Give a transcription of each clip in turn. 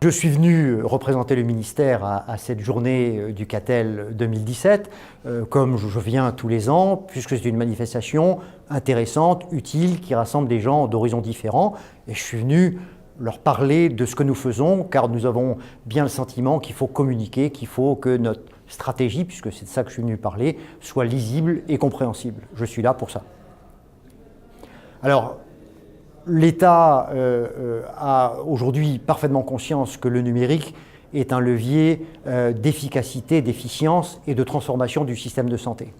Je suis venu représenter le ministère à cette journée du CATEL 2017, comme je viens tous les ans, puisque c'est une manifestation intéressante, utile, qui rassemble des gens d'horizons différents. Et je suis venu leur parler de ce que nous faisons, car nous avons bien le sentiment qu'il faut communiquer, qu'il faut que notre stratégie, puisque c'est de ça que je suis venu parler, soit lisible et compréhensible. Je suis là pour ça. Alors, l'État a aujourd'hui parfaitement conscience que le numérique est un levier d'efficacité, d'efficience et de transformation du système de santé.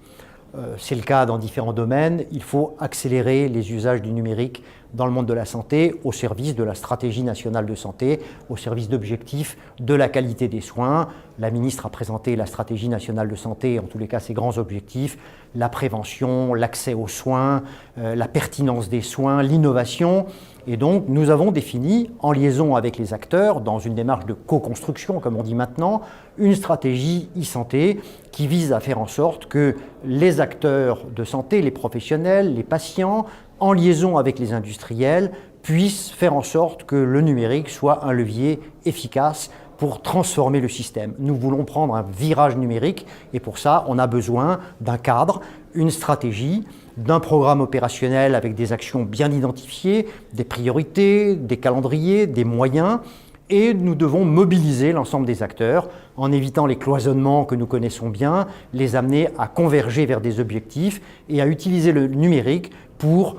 C'est le cas dans différents domaines. Il faut accélérer les usages du numérique dans le monde de la santé au service de la stratégie nationale de santé, au service d'objectifs de la qualité des soins. La ministre a présenté la stratégie nationale de santé, en tous les cas ses grands objectifs, la prévention, l'accès aux soins, la pertinence des soins, l'innovation. Et donc nous avons défini, en liaison avec les acteurs, dans une démarche de co-construction, comme on dit maintenant, une stratégie e-santé qui vise à faire en sorte que les acteurs de santé, les professionnels, les patients, en liaison avec les industriels, puissent faire en sorte que le numérique soit un levier efficace pour transformer le système. Nous voulons prendre un virage numérique et pour ça, on a besoin d'un cadre, une stratégie, d'un programme opérationnel avec des actions bien identifiées, des priorités, des calendriers, des moyens. Et nous devons mobiliser l'ensemble des acteurs en évitant les cloisonnements que nous connaissons bien, les amener à converger vers des objectifs et à utiliser le numérique pour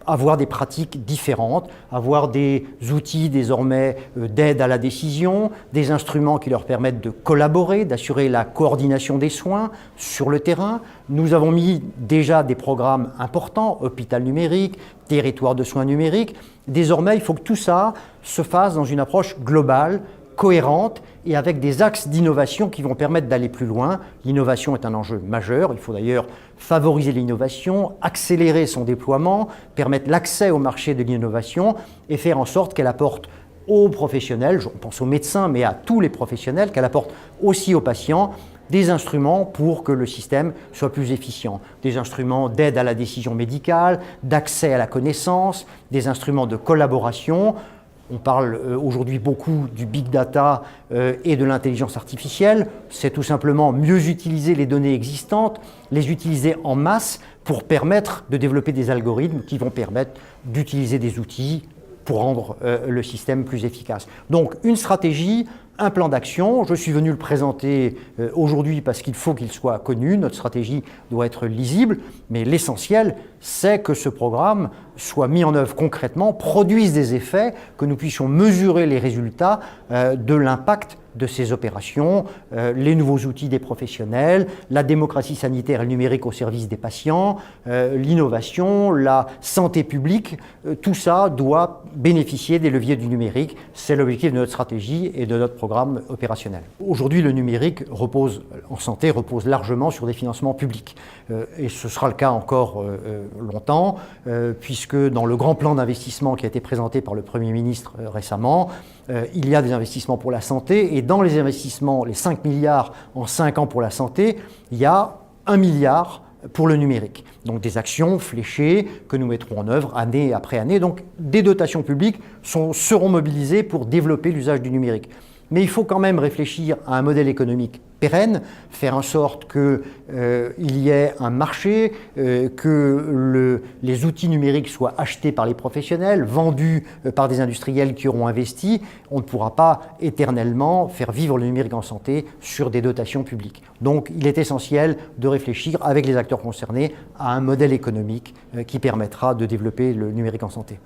avoir des pratiques différentes, avoir des outils désormais d'aide à la décision, des instruments qui leur permettent de collaborer, d'assurer la coordination des soins sur le terrain. Nous avons mis déjà des programmes importants, hôpital numérique, territoire de soins numériques. Désormais, il faut que tout ça se fasse dans une approche globale, cohérente et avec des axes d'innovation qui vont permettre d'aller plus loin. L'innovation est un enjeu majeur, il faut d'ailleurs favoriser l'innovation, accélérer son déploiement, permettre l'accès au marché de l'innovation et faire en sorte qu'elle apporte aux professionnels, je pense aux médecins, mais à tous les professionnels, qu'elle apporte aussi aux patients des instruments pour que le système soit plus efficient. Des instruments d'aide à la décision médicale, d'accès à la connaissance, des instruments de collaboration. On parle aujourd'hui beaucoup du big data et de l'intelligence artificielle. C'est tout simplement mieux utiliser les données existantes, les utiliser en masse pour permettre de développer des algorithmes qui vont permettre d'utiliser des outils pour rendre le système plus efficace. Donc une stratégie, un plan d'action. Je suis venu le présenter aujourd'hui parce qu'il faut qu'il soit connu. Notre stratégie doit être lisible, mais l'essentiel, c'est que ce programme soit mis en œuvre concrètement, produise des effets, que nous puissions mesurer les résultats de l'impact de ces opérations, les nouveaux outils des professionnels, la démocratie sanitaire et le numérique au service des patients, l'innovation, la santé publique, tout ça doit bénéficier des leviers du numérique. C'est l'objectif de notre stratégie et de notre programme opérationnel. Aujourd'hui, le numérique en santé repose largement sur des financements publics. Et ce sera le cas encore longtemps, puisque dans le grand plan d'investissement qui a été présenté par le Premier ministre récemment, il y a des investissements pour la santé et dans les investissements, les 5 milliards en 5 ans pour la santé, il y a 1 milliard pour le numérique. Donc des actions fléchées que nous mettrons en œuvre année après année. Donc des dotations publiques seront mobilisées pour développer l'usage du numérique. Mais il faut quand même réfléchir à un modèle économique pérenne, faire en sorte qu'il y ait un marché, que les outils numériques soient achetés par les professionnels, vendus par des industriels qui auront investi. On ne pourra pas éternellement faire vivre le numérique en santé sur des dotations publiques. Donc il est essentiel de réfléchir avec les acteurs concernés à un modèle économique qui permettra de développer le numérique en santé.